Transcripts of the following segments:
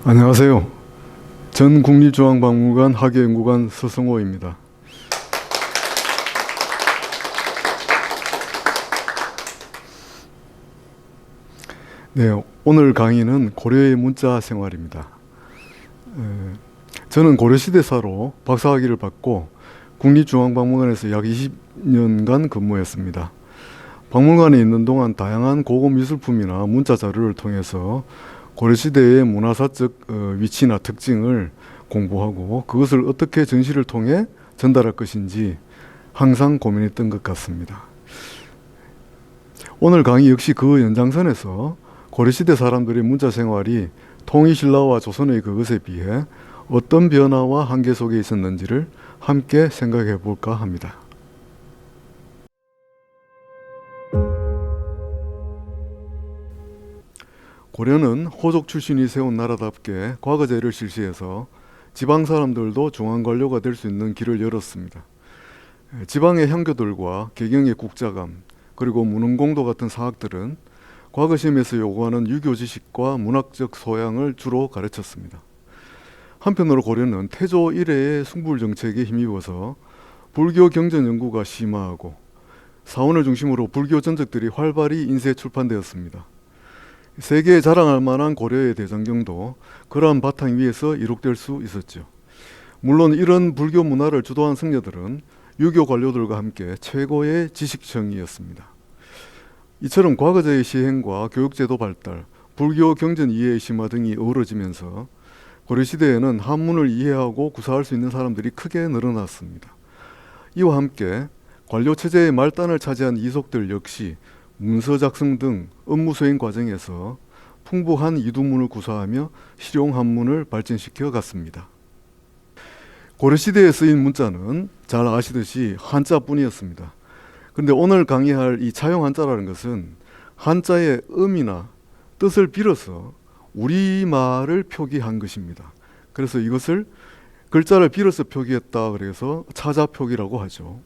안녕하세요. 전 국립중앙박물관 학예연구관 서성호입니다. 네, 오늘 강의는 고려의 문자 생활입니다. 저는 고려시대사로 박사학위를 받고 국립중앙박물관에서 약 20년간 근무했습니다. 박물관에 있는 동안 다양한 고급 미술품이나 문자 자료를 통해서 고려시대의 문화사적 위치나 특징을 공부하고 그것을 어떻게 전시를 통해 전달할 것인지 항상 고민했던 것 같습니다. 오늘 강의 역시 그 연장선에서 고려시대 사람들의 문자 생활이 통일신라와 조선의 그것에 비해 어떤 변화와 한계 속에 있었는지를 함께 생각해 볼까 합니다. 고려는 호족 출신이 세운 나라답게 과거제를 실시해서 지방 사람들도 중앙관료가 될 수 있는 길을 열었습니다. 지방의 향교들과 개경의 국자감, 그리고 문흥공도 같은 사학들은 과거 시험에서 요구하는 유교 지식과 문학적 소양을 주로 가르쳤습니다. 한편으로 고려는 태조 이래의 숭불 정책에 힘입어서 불교 경전 연구가 심화하고 사원을 중심으로 불교 전적들이 활발히 인쇄 출판되었습니다. 세계에 자랑할 만한 고려의 대장경도 그러한 바탕 위에서 이룩될 수 있었죠. 물론 이런 불교 문화를 주도한 승려들은 유교 관료들과 함께 최고의 지식층이었습니다. 이처럼 과거제의 시행과 교육제도 발달, 불교 경전 이해의 심화 등이 어우러지면서 고려시대에는 한문을 이해하고 구사할 수 있는 사람들이 크게 늘어났습니다. 이와 함께 관료체제의 말단을 차지한 이속들 역시 문서 작성 등 업무 수행 과정에서 풍부한 이두문을 구사하며 실용 한문을 발전시켜 갔습니다. 고려시대에 쓰인 문자는 잘 아시듯이 한자뿐이었습니다. 그런데 오늘 강의할 이 차용 한자라는 것은 한자의 의미나 뜻을 빌어서 우리말을 표기한 것입니다. 그래서 이것을 글자를 빌어서 표기했다 그래서 차자표기라고 하죠.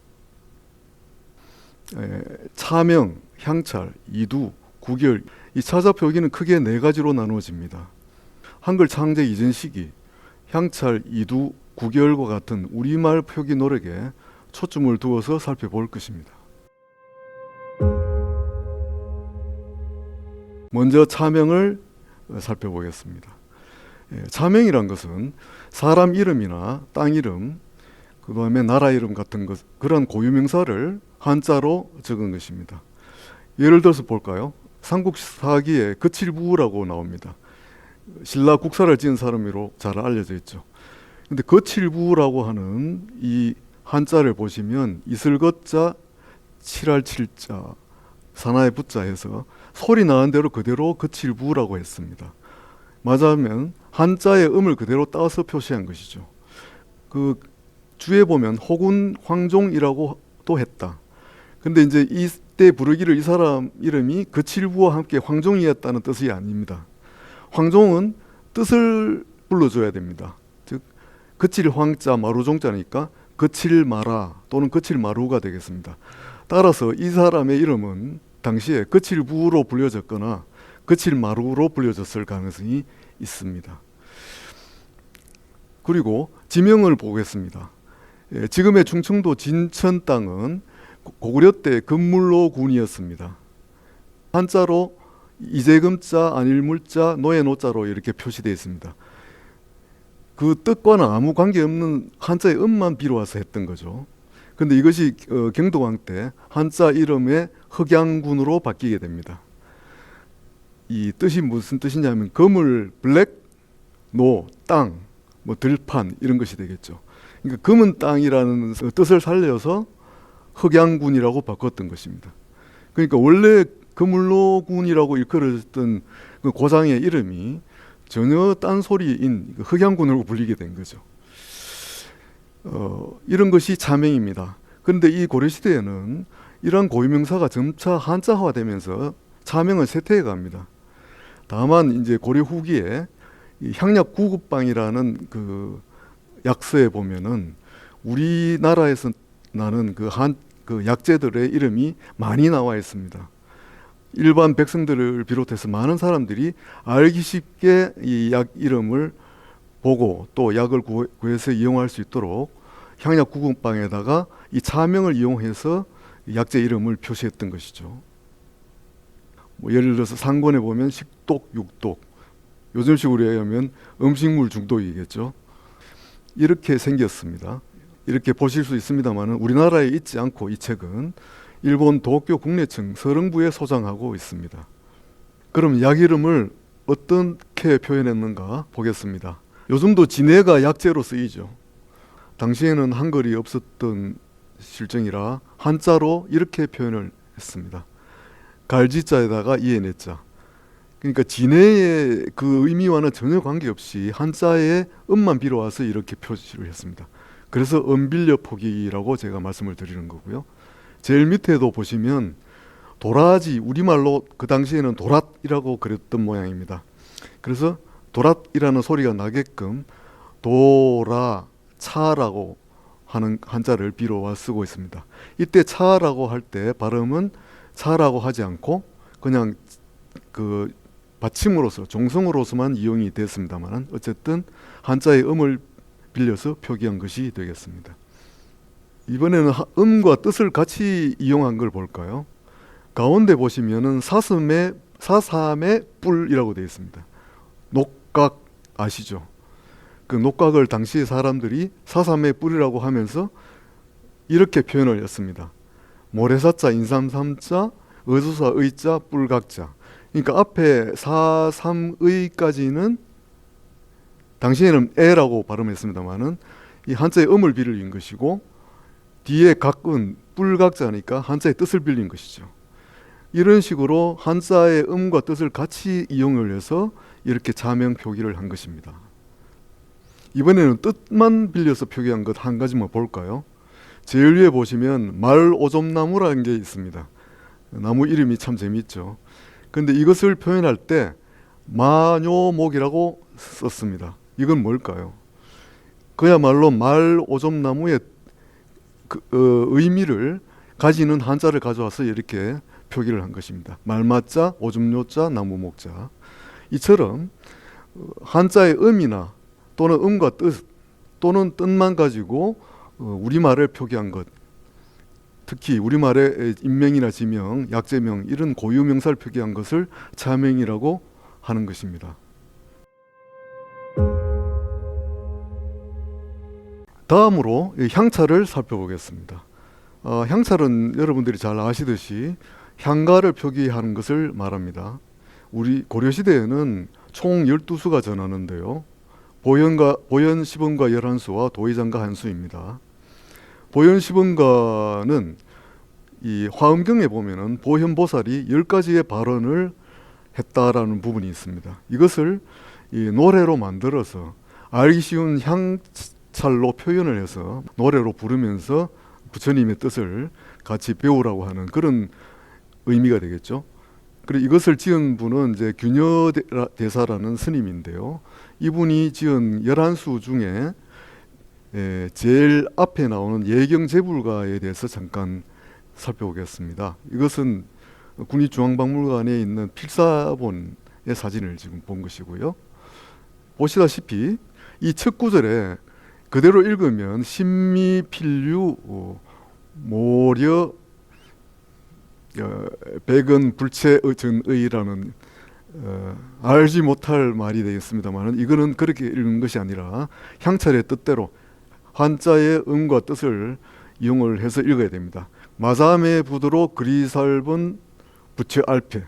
차명, 향찰, 이두, 구결, 이 차자 표기는 크게 네 가지로 나누어집니다. 한글 창제 이전 시기, 향찰, 이두, 구결과 같은 우리말 표기 노력에 초점을 두어서 살펴볼 것입니다. 먼저 차명을 살펴보겠습니다. 차명이란 것은 사람 이름이나 땅 이름, 그 다음에 나라 이름 같은 것, 그런 고유명사를 한자로 적은 것입니다. 예를 들어서 볼까요? 삼국사기에 거칠부라고 나옵니다. 신라 국사를 지은 사람으로 잘 알려져 있죠. 근데 거칠부라고 하는 이 한자를 보시면 이슬거자, 칠할 칠자, 사나의 부자 해서 소리 나는 대로 그대로 거칠부라고 했습니다. 맞으면 한자의 음을 그대로 따서 표시한 것이죠. 그 주에 보면 혹은 황종이라고 또 했다. 근데 이제 이때 부르기를 이 사람 이름이 거칠부와 함께 황종이었다는 뜻이 아닙니다. 황종은 뜻을 불러줘야 됩니다. 즉 거칠 황자 마루종자니까 거칠마라 또는 거칠마루가 되겠습니다. 따라서 이 사람의 이름은 당시에 거칠부로 불려졌거나 거칠마루로 불려졌을 가능성이 있습니다. 그리고 지명을 보겠습니다. 지금의 충청도 진천 땅은 고구려 때 금물로군이었습니다. 한자로 이재금자, 안일물자, 노예노자로 이렇게 표시되어 있습니다. 그 뜻과는 아무 관계없는 한자의 음만 빌어와서 했던 거죠. 근데 이것이 경도왕 때 한자 이름의 흑양군으로 바뀌게 됩니다. 이 뜻이 무슨 뜻이냐면 검을 블랙, 노, 땅, 뭐 들판 이런 것이 되겠죠. 그러니까 검은 땅이라는 뜻을 살려서 흑양군이라고 바꿨던 것입니다. 그러니까 원래 금울로군이라고 일컬어졌던 그 고장의 이름이 전혀 딴소리인 흑양군으로 불리게 된 거죠. 이런 것이 차명입니다. 그런데 이 고려시대에는 이러한 고유명사가 점차 한자화되면서 차명을 쇠퇴해 갑니다. 다만 이제 고려 후기에 이 향약 구급방이라는 그 약서에 보면은 우리나라에서 나는 그 약재들의 이름이 많이 나와 있습니다. 일반 백성들을 비롯해서 많은 사람들이 알기 쉽게 이 약 이름을 보고 또 약을 구해서 이용할 수 있도록 향약 구급방에다가 이 차명을 이용해서 약재 이름을 표시했던 것이죠. 뭐 예를 들어서 상권에 보면 식독, 육독, 요즘식으로 얘기하면 음식물 중독이겠죠. 이렇게 생겼습니다. 이렇게 보실 수 있습니다만 우리나라에 있지 않고 이 책은 일본 도쿄 국내청 서령부에 소장하고 있습니다. 그럼 약 이름을 어떻게 표현했는가 보겠습니다. 요즘도 진해가 약재로 쓰이죠. 당시에는 한글이 없었던 실정이라 한자로 이렇게 표현을 했습니다. 갈지자에다가 이에내자. 그러니까 진해의 그 의미와는 전혀 관계없이 한자의 음만 빌어와서 이렇게 표시를 했습니다. 그래서 은빌려 포기라고 제가 말씀을 드리는 거고요. 제일 밑에도 보시면 도라지, 우리말로 그 당시에는 도랏이라고 그랬던 모양입니다. 그래서 도랏이라는 소리가 나게끔 도라, 차라고 하는 한자를 빌어와 쓰고 있습니다. 이때 차라고 할 때 발음은 차라고 하지 않고 그냥 그 받침으로서 종성으로서만 이용이 됐습니다만 어쨌든 한자의 음을 빌려서 표기한 것이 되겠습니다. 이번에는 음과 뜻을 같이 이용한 걸 볼까요? 가운데 보시면은 사삼의 뿔이라고 되어 있습니다. 녹각 아시죠? 그 녹각을 당시 사람들이 사삼의 뿔이라고 하면서 이렇게 표현을 했습니다. 모래사자, 인삼삼자, 의수사 의자, 뿔각자. 그러니까 앞에 사삼의까지는 당시에는 에라고 발음했습니다만은 이 한자의 음을 빌린 것이고 뒤에 각은 뿔각자니까 한자의 뜻을 빌린 것이죠. 이런 식으로 한자의 음과 뜻을 같이 이용을 해서 이렇게 자명 표기를 한 것입니다. 이번에는 뜻만 빌려서 표기한 것 한 가지만 볼까요? 제일 위에 보시면 말오점나무라는 게 있습니다. 나무 이름이 참 재미있죠. 근데 이것을 표현할 때 마뇨목이라고 썼습니다. 이건 뭘까요? 그야말로 말오점나무의 의미를 가지는 한자를 가져와서 이렇게 표기를 한 것입니다. 말마자, 오줌요자, 나무목자. 이처럼 한자의 음이나 또는 음과 뜻 또는 뜻만 가지고 우리말을 표기한 것, 특히 우리말의 인명이나 지명, 약재명 이런 고유명사를 표기한 것을 자명이라고 하는 것입니다. 다음으로 향차를 살펴보겠습니다. 향차는 여러분들이 잘 아시듯이 향가를 표기하는 것을 말합니다. 우리 고려시대에는 총 12수가 전하는데요. 보현, 시범가, 열한수와 도의장가 한수입니다. 보현, 시범가는 이 화엄경에 보면은 보현보살이 10가지의 발언을 했다라는 부분이 있습니다. 이것을 이 노래로 만들어서 알기 쉬운 향찰로 표현을 해서 노래로 부르면서 부처님의 뜻을 같이 배우라고 하는 그런 의미가 되겠죠. 그리고 이것을 지은 분은 이제 균여대사라는 스님인데요. 이분이 지은 11수 중에 제일 앞에 나오는 예경제불가에 대해서 잠깐 살펴보겠습니다. 이것은 국립중앙박물관에 있는 필사본의 사진을 지금 본 것이고요. 보시다시피 이 첫 구절에 그대로 읽으면 신미필류 모려 백은 불체전의라는 알지 못할 말이 되겠습니다만 이거는 그렇게 읽는 것이 아니라 향찰의 뜻대로 한자의 음과 뜻을 이용을 해서 읽어야 됩니다. 마삼의 부드로 그리살본 부처 알패.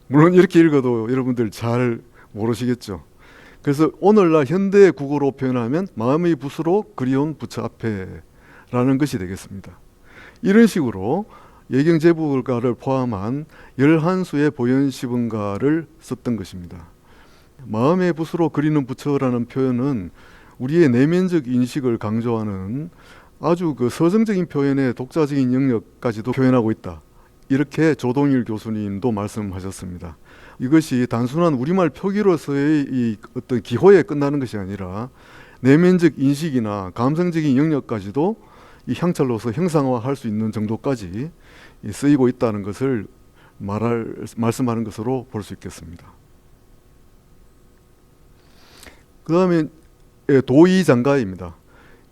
물론 이렇게 읽어도 여러분들 잘 모르시겠죠. 그래서 오늘날 현대 국어로 표현하면 마음의 붓으로 그리운 부처 앞에라는 것이 되겠습니다. 이런 식으로 예경제불가를 포함한 11수의 보현시분가를 썼던 것입니다. 마음의 붓으로 그리는 부처라는 표현은 우리의 내면적 인식을 강조하는 아주 그 서정적인 표현의 독자적인 영역까지도 표현하고 있다. 이렇게 조동일 교수님도 말씀하셨습니다. 이것이 단순한 우리말 표기로서의 이 어떤 기호에 끝나는 것이 아니라 내면적 인식이나 감성적인 영역까지도 이 향찰로서 형상화할 수 있는 정도까지 쓰이고 있다는 것을 말씀하는 것으로 볼 수 있겠습니다. 그 다음에 도의장가입니다.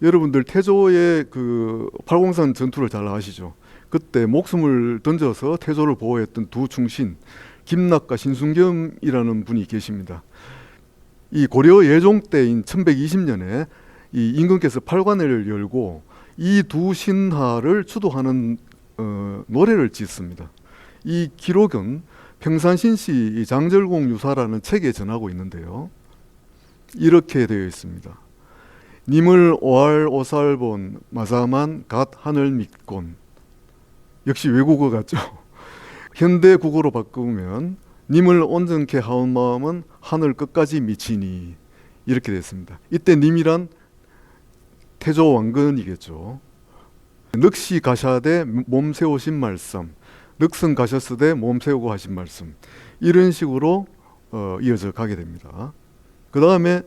여러분들 태조의 그 팔공산 전투를 잘 아시죠? 그때 목숨을 던져서 태조를 보호했던 두 충신 김낙과 신순겸이라는 분이 계십니다. 이 고려 예종 때인 1120년에 이 임금께서 팔관을 열고 이 두 신하를 추도하는 노래를 짓습니다. 이 기록은 평산신시 장절공 유사라는 책에 전하고 있는데요. 이렇게 되어 있습니다. 님을 오할 오살본 마사만 갓 하늘 믿곤. 역시 외국어 같죠? 현대 국어로 바꾸면 님을 온전케 하온 마음은 하늘 끝까지 미치니, 이렇게 됐습니다. 이때 님이란 태조 왕건이겠죠. 늑시 가샤되 몸 세우신 말씀, 늑선 가셨으되 몸 세우고 하신 말씀, 이런 식으로 이어져 가게 됩니다. 그 다음에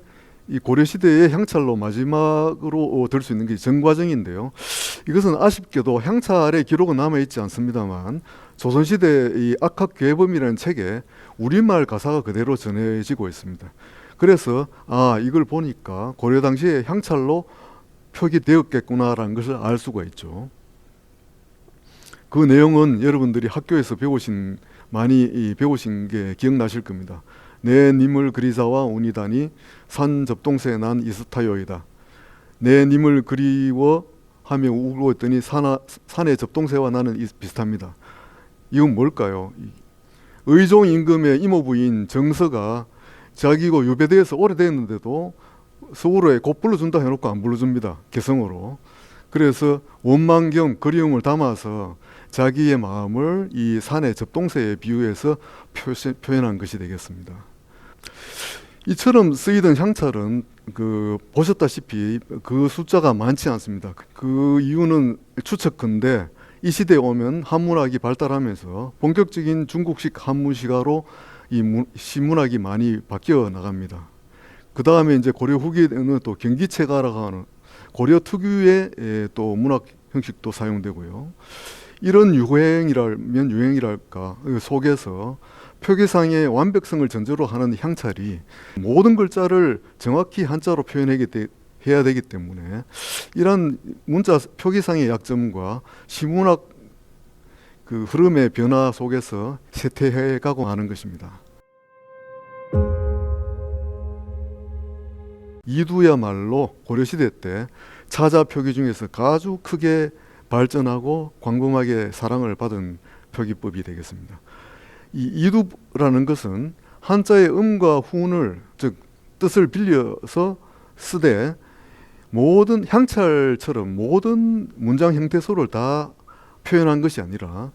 이 고려시대의 향찰로 마지막으로 들 수 있는 게 정과정인데요. 이것은 아쉽게도 향찰의 기록은 남아있지 않습니다만 조선시대 이 악학괴범이라는 책에 우리말 가사가 그대로 전해지고 있습니다. 그래서 이걸 보니까 고려 당시에 향찰로 표기되었겠구나라는 것을 알 수가 있죠. 그 내용은 여러분들이 학교에서 많이 배우신 게 기억나실 겁니다. 내 님을 그리자와 운이다니 산 접동새 난 이스타요이다. 내 님을 그리워하며 울고있더니 산의 접동새와 나는 비슷합니다. 이건 뭘까요? 의종 임금의 이모부인 정서가 자기가 유배되어서 오래됐는데도 서울에 곧 불러준다 해놓고 안 불러줍니다. 개성으로. 그래서 원망경 그리움을 담아서 자기의 마음을 이 산의 접동새에 비유해서 표현한 것이 되겠습니다. 이처럼 쓰이던 향찰은 보셨다시피 그 숫자가 많지 않습니다. 그 이유는 추측컨대 이 시대에 오면 한문학이 발달하면서 본격적인 중국식 한문시가로 이 시문학이 많이 바뀌어 나갑니다. 그 다음에 이제 고려 후기에는 또 경기체가라고 하는 고려 특유의 또 문학 형식도 사용되고요. 이런 유행이랄까 속에서 표기상의 완벽성을 전제로 하는 향찰이 모든 글자를 정확히 한자로 표현해야 되기 때문에 이런 문자 표기상의 약점과 시문학 그 흐름의 변화 속에서 쇠퇴해 가고 하는 것입니다. 이두야말로 고려시대 때 차자 표기 중에서 아주 크게 발전하고 광범하게 사랑을 받은 표기법이 되겠습니다. 이 이두라는 것은 한자의 음과 훈을, 즉 뜻을 빌려서 쓰되 모든 향찰처럼 모든 문장 형태소를 다 표현한 것이 아니라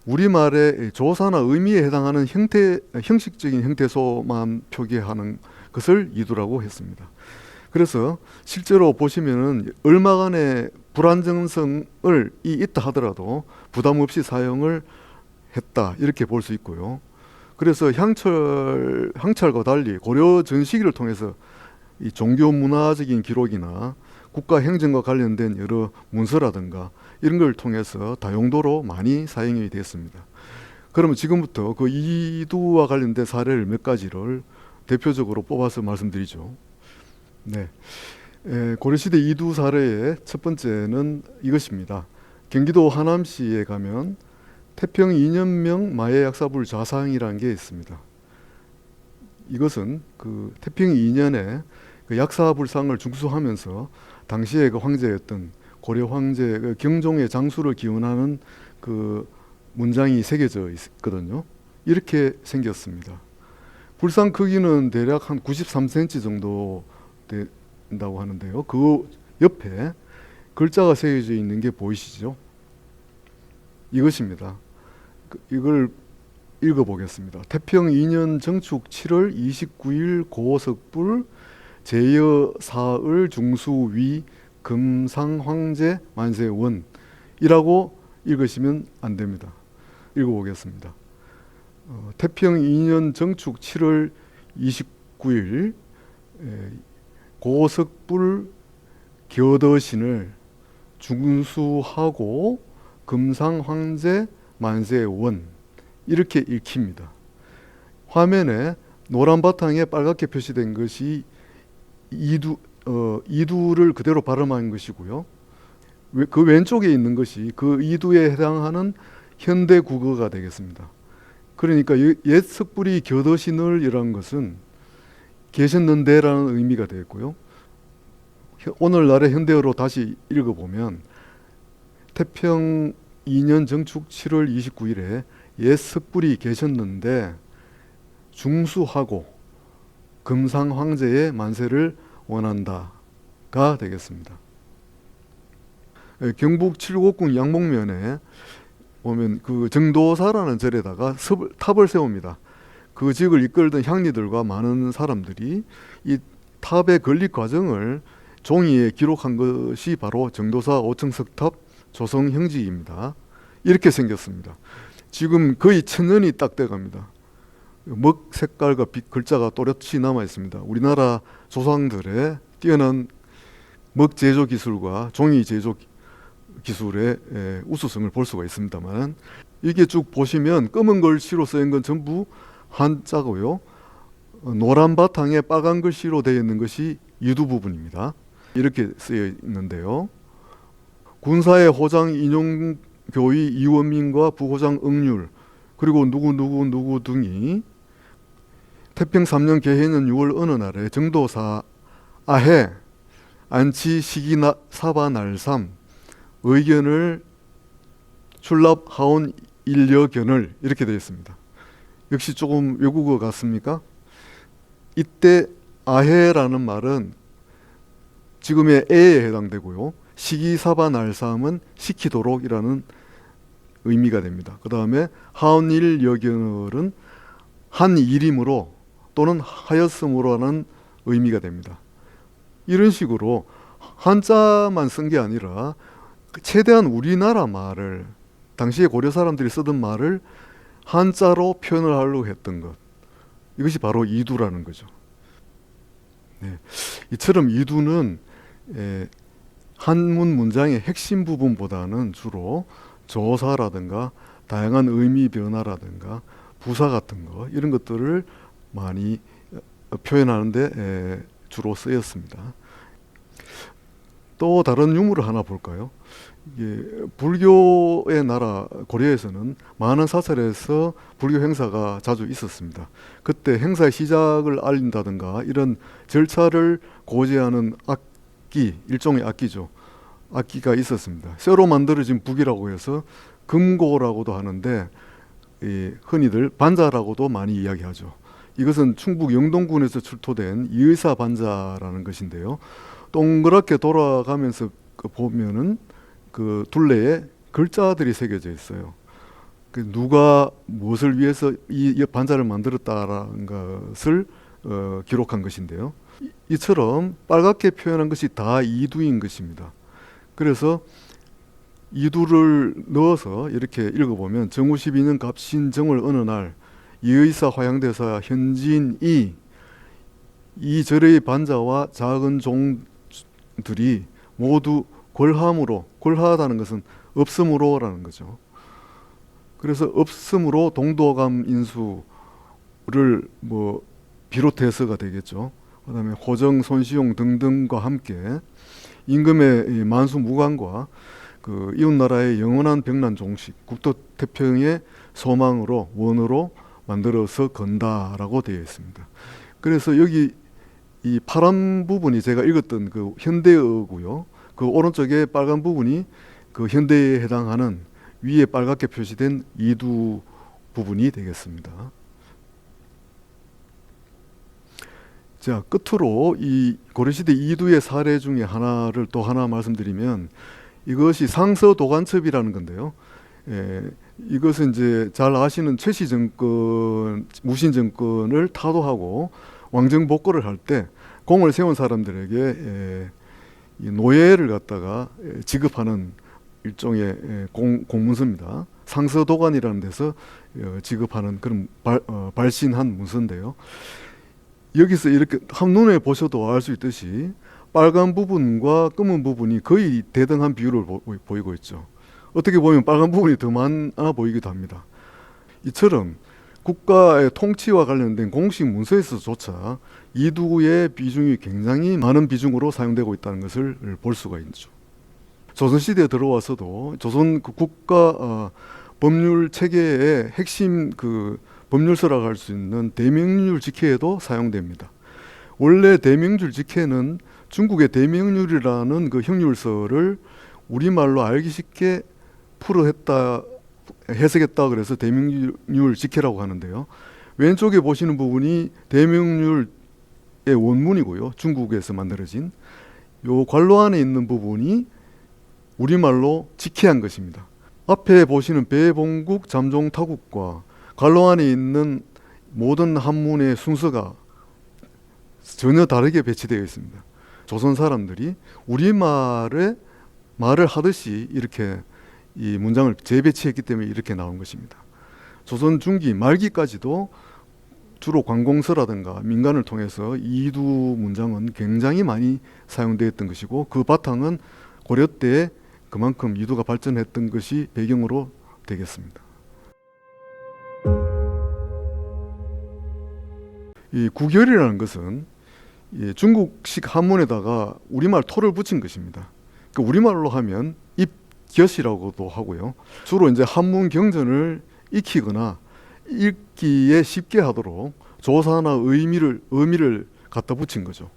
우리말의 조사나 의미에 해당하는 형식적인 형태소만 표기하는 것을 이두라고 했습니다. 그래서 실제로 보시면은 얼마간의 불안정성을 있다 하더라도 부담 없이 사용을 했다, 이렇게 볼 수 있고요. 그래서 향찰과 달리 고려 전시기를 통해서 이 종교 문화적인 기록이나 국가 행정과 관련된 여러 문서라든가 이런 걸 통해서 다용도로 많이 사용이 됐습니다. 그러면 지금부터 그 이두와 관련된 사례를 몇 가지를 대표적으로 뽑아서 말씀드리죠. 네, 고려시대 이두 사례의 첫 번째는 이것입니다. 경기도 하남시에 가면 태평 2년명 마예약사불 좌상이라는 게 있습니다. 이것은 그 태평 2년에 그 약사불상을 중수하면서 당시에 그 황제였던 고려 황제 그 경종의 장수를 기원하는 그 문장이 새겨져 있거든요. 이렇게 생겼습니다. 불상 크기는 대략 한 93cm 정도 된다고 하는데요. 그 옆에 글자가 새겨져 있는 게 보이시죠? 이것입니다. 이걸 읽어보겠습니다. 태평 2년 정축 7월 29일 고석불 제여 사을 중수위 금상 황제 만세원 이라고 읽으시면 안 됩니다. 읽어보겠습니다. 태평 2년 정축 7월 29일 고석불 겨더신을 중수하고 금상 황제 만세원, 이렇게 읽힙니다. 화면에 노란 바탕에 빨갛게 표시된 것이 이두를 그대로 발음한 것이고요. 그 왼쪽에 있는 것이 그 이두에 해당하는 현대 국어가 되겠습니다. 그러니까 옛 석불이 겨드시늘이라는 것은 계셨는데라는 의미가 되겠고요. 오늘날의 현대어로 다시 읽어보면 태평 2년 정축 7월 29일에 옛 석불이 계셨는데 중수하고 금상 황제의 만세를 원한다가 되겠습니다. 경북 칠곡군 양목면에 보면 그 정도사라는 절에다가 탑을 세웁니다. 그 지역을 이끌던 향리들과 많은 사람들이 이 탑의 건립 과정을 종이에 기록한 것이 바로 정도사 5층 석탑 조성 형지입니다. 이렇게 생겼습니다. 지금 거의 1000년이 딱 돼갑니다. 먹 색깔과 빛 글자가 또렷이 남아 있습니다. 우리나라 조상들의 뛰어난 먹 제조 기술과 종이 제조 기술의 우수성을 볼 수가 있습니다만, 이게 쭉 보시면 검은 글씨로 쓰인 건 전부 한자고요. 노란 바탕에 빨간 글씨로 되어 있는 것이 이두 부분입니다. 이렇게 쓰여 있는데요. 군사의 호장 인용교의 이원민과 부호장 응률, 그리고 누구 등이 태평 3년 개해년 6월 어느 날에 정도사 아해 안치 시기 사바 날삼 의견을 출납하온 일여견을 이렇게 되어 있습니다. 역시 조금 외국어 같습니까? 이때 아해라는 말은 지금의 에에 해당되고요. 시기사바 날삼은 시키도록이라는 의미가 됩니다. 그 다음에 하온일 여견을은 한 일임으로 또는 하였음으로 하는 의미가 됩니다. 이런 식으로 한자만 쓴 게 아니라 최대한 우리나라 말을, 당시에 고려 사람들이 쓰던 말을 한자로 표현을 하려고 했던 것, 이것이 바로 이두라는 거죠. 네. 이처럼 이두는 한문 문장의 핵심 부분보다는 주로 조사라든가 다양한 의미 변화라든가 부사 같은 거, 이런 것들을 많이 표현하는데 주로 쓰였습니다. 또 다른 유물을 하나 볼까요? 불교의 나라 고려에서는 많은 사찰에서 불교 행사가 자주 있었습니다. 그때 행사의 시작을 알린다든가 이런 절차를 고지하는 악기, 일종의 악기죠. 악기가 있었습니다. 쇠로 만들어진 북이라고 해서 금고라고도 하는데 흔히들 반자라고도 많이 이야기하죠. 이것은 충북 영동군에서 출토된 이의사 반자라는 것인데요. 동그랗게 돌아가면서 보면은 그 둘레에 글자들이 새겨져 있어요. 누가 무엇을 위해서 이 반자를 만들었다라는 것을 기록한 것인데요. 이처럼 빨갛게 표현한 것이 다 이두인 것입니다. 그래서 이두를 넣어서 이렇게 읽어보면 정우 12년 갑신정월 어느 날 이의사 화양대사 현진이 이 절의 반자와 작은 종들이 모두 골함으로, 골하다는 것은 없음으로라는 거죠. 그래서 없음으로 동도감 인수를 비롯해서가 되겠죠. 그 다음에 호정, 손시용 등등과 함께 임금의 만수 무관과 그 이웃나라의 영원한 병난 종식, 국토 태평의 소망으로 원으로 만들어서 건다라고 되어 있습니다. 그래서 여기 이 파란 부분이 제가 읽었던 그 현대어고요. 그 오른쪽에 빨간 부분이 그 현대에 해당하는 위에 빨갛게 표시된 이두 부분이 되겠습니다. 자, 끝으로 이 고려시대 이두의 사례 중에 하나를 또 하나 말씀드리면 이것이 상서도간첩이라는 건데요. 이것은 이제 잘 아시는 최씨 정권, 무신 정권을 타도하고 왕정 복구를 할 때 공을 세운 사람들에게 이 노예를 갖다가 지급하는 일종의 공문서입니다. 상서도관이라는 데서 지급하는 그런 발신한 문서인데요. 여기서 이렇게 한눈에 보셔도 알 수 있듯이 빨간 부분과 검은 부분이 거의 대등한 비율을 보이고 있죠. 어떻게 보면 빨간 부분이 더 많아 보이기도 합니다. 이처럼 국가의 통치와 관련된 공식 문서에서조차 이두의 비중이 굉장히 많은 비중으로 사용되고 있다는 것을 볼 수가 있죠. 조선시대에 들어와서도 조선 그 국가 법률 체계의 핵심 그 법률서라고 할 수 있는 대명률 직해에도 사용됩니다. 원래 대명률 직해는 중국의 대명률이라는 그 형률서를 우리말로 알기 쉽게 해석했다 그래서 대명률 직해라고 하는데요. 왼쪽에 보시는 부분이 대명률의 원문이고요. 중국에서 만들어진 요 관로 안에 있는 부분이 우리말로 직해한 것입니다. 앞에 보시는 배봉국, 잠종타국과 관로 안에 있는 모든 한문의 순서가 전혀 다르게 배치되어 있습니다. 조선 사람들이 우리말을 하듯이 이렇게 이 문장을 재배치했기 때문에 이렇게 나온 것입니다. 조선 중기 말기까지도 주로 관공서라든가 민간을 통해서 이두 문장은 굉장히 많이 사용되었던 것이고 그 바탕은 고려 때 그만큼 이두가 발전했던 것이 배경으로 되겠습니다. 이 구결이라는 것은 중국식 한문에다가 우리말 토를 붙인 것입니다. 그러니까 우리말로 하면 입곁이라고도 하고요. 주로 이제 한문 경전을 익히거나 읽기에 쉽게 하도록 조사나 의미를 갖다 붙인 거죠.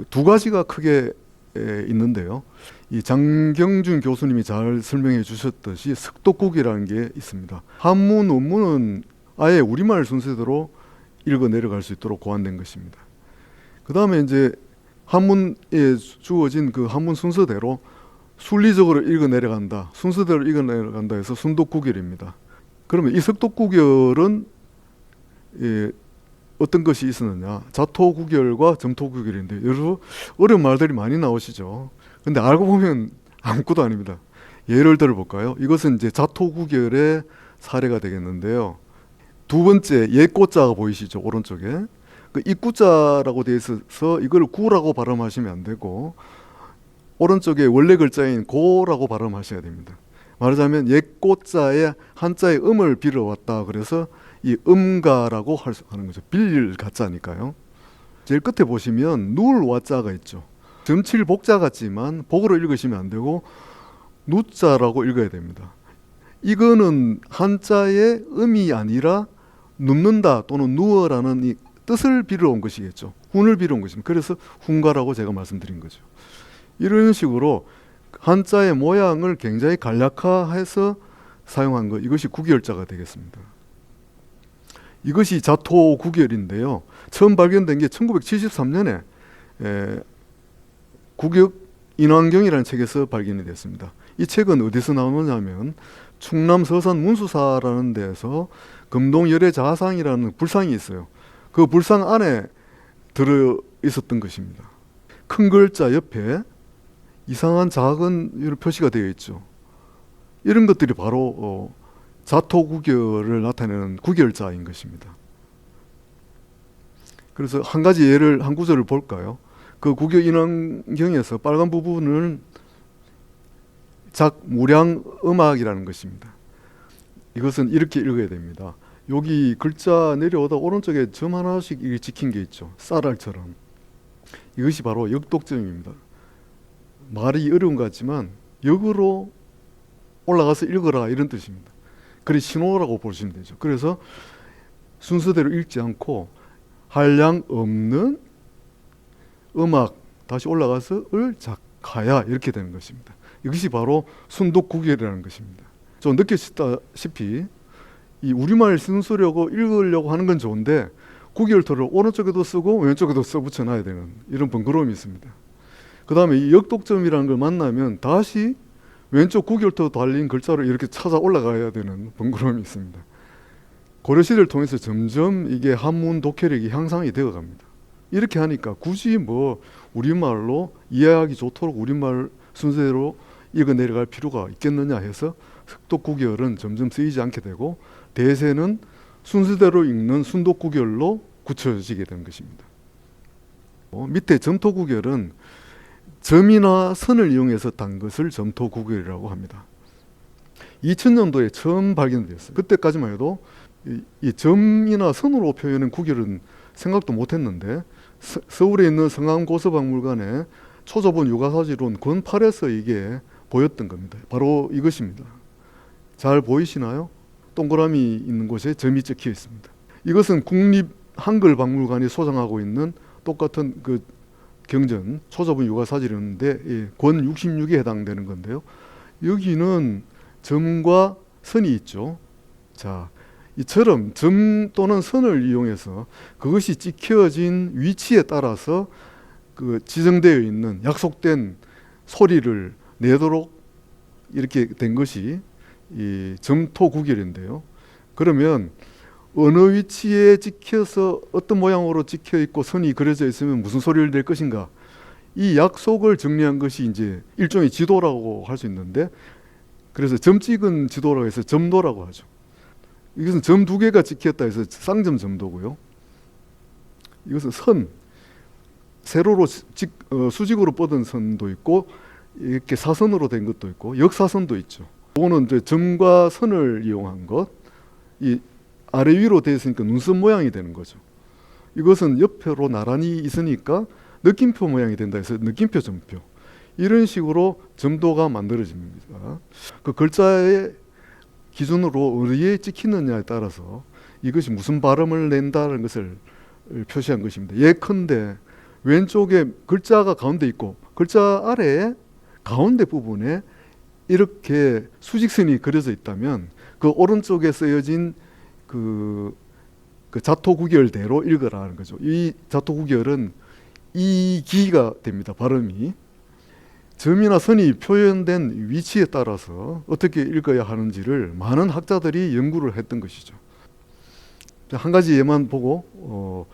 두 가지가 크게 있는데요. 이 장경준 교수님이 잘 설명해 주셨듯이 석독국이라는 게 있습니다. 한문 원문은 아예 우리말 순서대로 읽어 내려갈 수 있도록 고안된 것입니다. 그 다음에 이제 한문에 주어진 그 한문 순서대로 순리적으로 읽어 내려간다, 순서대로 읽어 내려간다 해서 순독구결입니다. 그러면 이 석독구결은 어떤 것이 있었느냐? 자토구결과 점토구결인데 여러 어려운 말들이 많이 나오시죠. 근데 알고 보면 아무것도 아닙니다. 예를 들어 볼까요? 이것은 이제 자토구결의 사례가 되겠는데요. 두 번째 옛꼬자가 보이시죠? 오른쪽에. 그 입구자라고 되어 있어서 이걸 구라고 발음하시면 안 되고 오른쪽에 원래 글자인 고라고 발음하셔야 됩니다. 말하자면 옛꼬자에 한자의 음을 빌어왔다. 그래서 이 음가라고 하는 거죠. 빌릴 가자니까요. 제일 끝에 보시면 누울 와자가 있죠. 점칠 복자 같지만 복으로 읽으시면 안 되고 누자라고 읽어야 됩니다. 이거는 한자의 음이 아니라 눕는다 또는 누워라는 이 뜻을 빌어온 것이겠죠. 훈을 빌어온 것입니다. 그래서 훈가라고 제가 말씀드린 거죠. 이런 식으로 한자의 모양을 굉장히 간략화해서 사용한 것, 이것이 구결자가 되겠습니다. 이것이 자토구결인데요. 처음 발견된 게 1973년에 국역 인왕경이라는 책에서 발견이 됐습니다. 이 책은 어디서 나오느냐면 충남 서산 문수사라는 데에서 금동열애자상이라는 불상이 있어요. 그 불상 안에 들어 있었던 것입니다. 큰 글자 옆에 이상한 작은 이런 표시가 되어 있죠. 이런 것들이 바로 자토구결을 나타내는 구결자인 것입니다. 그래서 한 가지 예를 한 구절을 볼까요? 그 국역인왕경에서 빨간 부분은 작무량음악이라는 것입니다. 이것은 이렇게 읽어야 됩니다. 여기 글자 내려오다 오른쪽에 점 하나씩 찍힌 게 있죠. 쌀알처럼. 이것이 바로 역독점입니다. 말이 어려운 것 같지만 역으로 올라가서 읽어라 이런 뜻입니다. 그래 신호라고 보시면 되죠. 그래서 순서대로 읽지 않고 한량 없는 음악 다시 올라가서 을 작하야 이렇게 되는 것입니다. 이것이 바로 순독구결이라는 것입니다. 좀 느끼시다시피 이 우리말 순서려고 읽으려고 하는 건 좋은데 구결토를 오른쪽에도 쓰고 왼쪽에도 써붙여 놔야 되는 이런 번거로움이 있습니다. 그 다음에 이 역독점이라는 걸 만나면 다시 왼쪽 구결토 달린 글자로 이렇게 찾아 올라가야 되는 번거로움이 있습니다. 고려시대를 통해서 점점 이게 한문 독해력이 향상이 되어 갑니다. 이렇게 하니까 굳이 뭐 우리말로 이해하기 좋도록 우리말 순서대로 읽어 내려갈 필요가 있겠느냐 해서 석독구결은 점점 쓰이지 않게 되고 대세는 순서대로 읽는 순독구결로 굳혀지게 된 것입니다. 밑에 점토구결은 점이나 선을 이용해서 단 것을 점토구결이라고 합니다. 2000년도에 처음 발견되었어요. 그때까지만 해도 이 점이나 선으로 표현한 구결은 생각도 못했는데 서울에 있는 성암고서박물관에 초저본 유가사지론 권8에서 이게 보였던 겁니다. 바로 이것입니다. 잘 보이시나요? 동그라미 있는 곳에 점이 찍혀 있습니다. 이것은 국립한글박물관이 소장하고 있는 똑같은 그 경전 초저본 유가사지론인데 권 66에 해당되는 건데요. 여기는 점과 선이 있죠. 자, 이처럼 점 또는 선을 이용해서 그것이 찍혀진 위치에 따라서 그 지정되어 있는 약속된 소리를 내도록 이렇게 된 것이 이 점토 구결인데요. 그러면 어느 위치에 찍혀서 어떤 모양으로 찍혀 있고 선이 그려져 있으면 무슨 소리를 낼 것인가, 이 약속을 정리한 것이 이제 일종의 지도라고 할 수 있는데, 그래서 점 찍은 지도라고 해서 점도라고 하죠. 이것은 점 2개가 찍혔다 해서 쌍점 점도고요. 이것은 선, 세로로 수직으로 뻗은 선도 있고 이렇게 사선으로 된 것도 있고 역사선도 있죠. 이거는 이제 점과 선을 이용한 것, 이 아래 위로 되어 있으니까 눈썹 모양이 되는 거죠. 이것은 옆으로 나란히 있으니까 느낌표 모양이 된다 해서 느낌표 점표, 이런 식으로 점도가 만들어집니다. 그 글자의 기준으로 어디에 찍히느냐에 따라서 이것이 무슨 발음을 낸다는 것을 표시한 것입니다. 예컨대 왼쪽에 글자가 가운데 있고 글자 아래에 가운데 부분에 이렇게 수직선이 그려져 있다면 그 오른쪽에 쓰여진 그 자토구결대로 읽으라는 거죠. 이 자토구결은 이기가 됩니다. 발음이. 점이나 선이 표현된 위치에 따라서 어떻게 읽어야 하는지를 많은 학자들이 연구를 했던 것이죠. 한 가지 예만 보고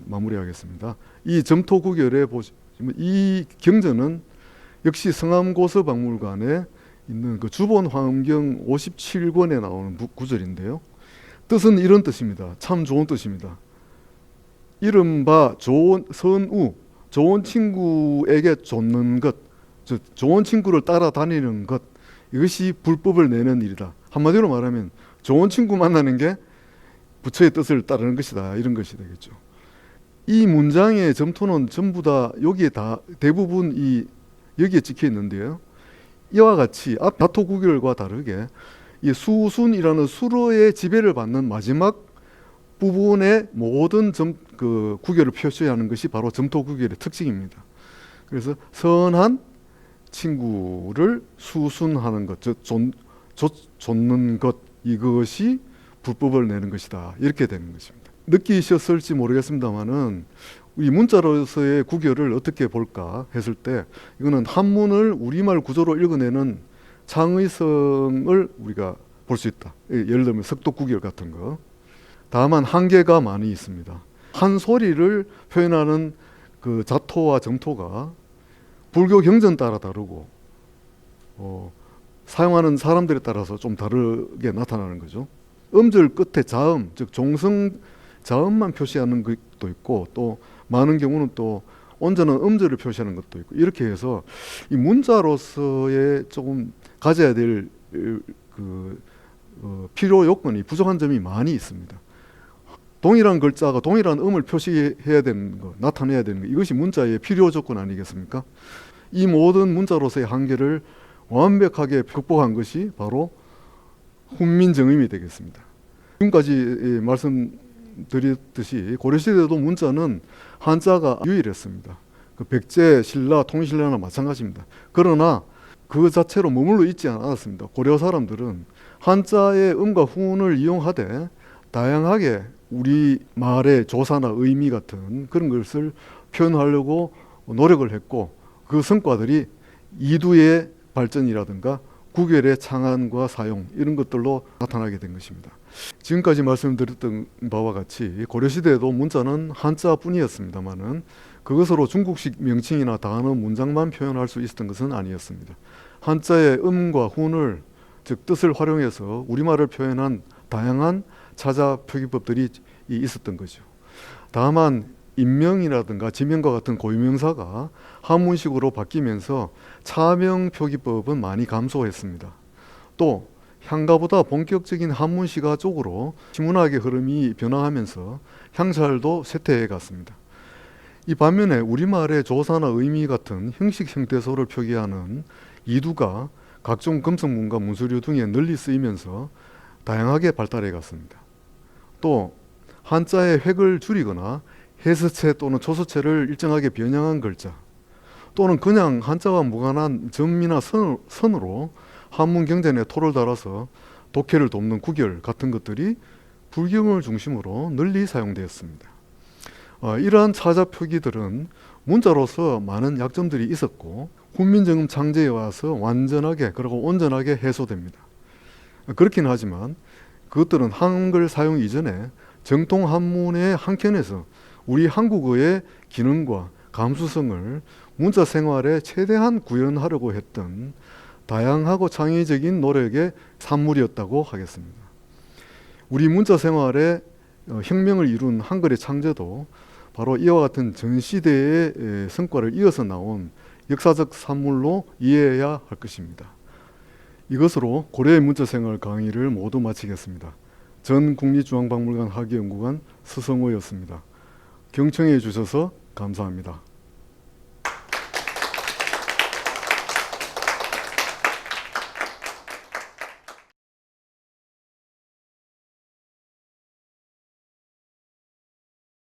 마무리하겠습니다. 이 점토구결에 보시면 이 경전은 역시 성암고서박물관에 있는 그 주본 화엄경 57권에 나오는 구절인데요. 뜻은 이런 뜻입니다. 참 좋은 뜻입니다. 이른바 선우, 좋은 친구에게 좇는 것, 즉 좋은 친구를 따라다니는 것, 이것이 불법을 내는 일이다. 한마디로 말하면 좋은 친구 만나는 게 부처의 뜻을 따르는 것이다, 이런 것이 되겠죠. 이 문장의 점토는 전부 다 여기에 다 대부분 여기에 찍혀 있는데요. 이와 같이 앞 다토구결과 다르게 이 수순이라는 수로의 지배를 받는 마지막 부분의 모든 구결을 표시하는 것이 바로 점토구결의 특징입니다. 그래서 선한 친구를 수순하는 것, 즉 좇는 것, 이것이 불법을 내는 것이다, 이렇게 되는 것입니다. 느끼셨을지 모르겠습니다만은 이 문자로서의 구결을 어떻게 볼까 했을 때 이거는 한문을 우리말 구조로 읽어내는 창의성을 우리가 볼 수 있다. 예를 들면 석독구결 같은 거. 다만 한계가 많이 있습니다. 한 소리를 표현하는 그 자토와 점토가 불교 경전 따라 다르고 사용하는 사람들에 따라서 좀 다르게 나타나는 거죠. 음절 끝에 자음, 즉 종성 자음만 표시하는 것도 있고, 또 많은 경우는 또 온전한 음절을 표시하는 것도 있고, 이렇게 해서 이 문자로서의 조금 가져야 될 필요 요건이 부족한 점이 많이 있습니다. 동일한 글자가 동일한 음을 표시해야 되는 것, 나타내야 되는 것, 이것이 문자의 필요 조건 아니겠습니까? 이 모든 문자로서의 한계를 완벽하게 극복한 것이 바로 훈민정음이 되겠습니다. 지금까지 말씀드렸듯이 고려시대에도 문자는 한자가 유일했습니다. 그 백제, 신라, 통신라나 마찬가지입니다. 그러나 그 자체로 머물러 있지 않았습니다. 고려 사람들은 한자의 음과 훈을 이용하되 다양하게 우리 말의 조사나 의미 같은 그런 것을 표현하려고 노력을 했고, 그 성과들이 이두의 발전이라든가 구결의 창안과 사용, 이런 것들로 나타나게 된 것입니다. 지금까지 말씀드렸던 바와 같이 고려시대에도 문자는 한자뿐이었습니다만은 그것으로 중국식 명칭이나 단어, 문장만 표현할 수 있었던 것은 아니었습니다. 한자의 음과 훈을, 즉 뜻을 활용해서 우리말을 표현한 다양한 차자 표기법들이 있었던 거죠. 다만 인명이라든가 지명과 같은 고유명사가 한문식으로 바뀌면서 차명 표기법은 많이 감소했습니다. 또 향가보다 본격적인 한문시가 쪽으로 시문학의 흐름이 변화하면서 향찰도 쇠퇴해 갔습니다. 이 반면에 우리말의 조사나 의미 같은 형식 형태소를 표기하는 이두가 각종 금속문과 문수류 등에 널리 쓰이면서 다양하게 발달해 갔습니다. 또 한자의 획을 줄이거나 해서체 또는 초서체를 일정하게 변형한 글자, 또는 그냥 한자와 무관한 점이나 선으로 한문 경전에 토를 달아서 독해를 돕는 구결 같은 것들이 불경을 중심으로 널리 사용되었습니다. 이러한 차자 표기들은 문자로서 많은 약점들이 있었고 훈민정음 창제에 와서 완전하게 그리고 온전하게 해소됩니다. 그렇긴 하지만 그것들은 한글 사용 이전에 정통 한문의 한켠에서 우리 한국어의 기능과 감수성을 문자 생활에 최대한 구현하려고 했던 다양하고 창의적인 노력의 산물이었다고 하겠습니다. 우리 문자 생활에 혁명을 이룬 한글의 창제도 바로 이와 같은 전 시대의 성과를 이어서 나온 역사적 산물로 이해해야 할 것입니다. 이것으로 고려의 문자생활 강의를 모두 마치겠습니다. 전 국립중앙박물관 학예연구관 서성호였습니다. 경청해 주셔서 감사합니다.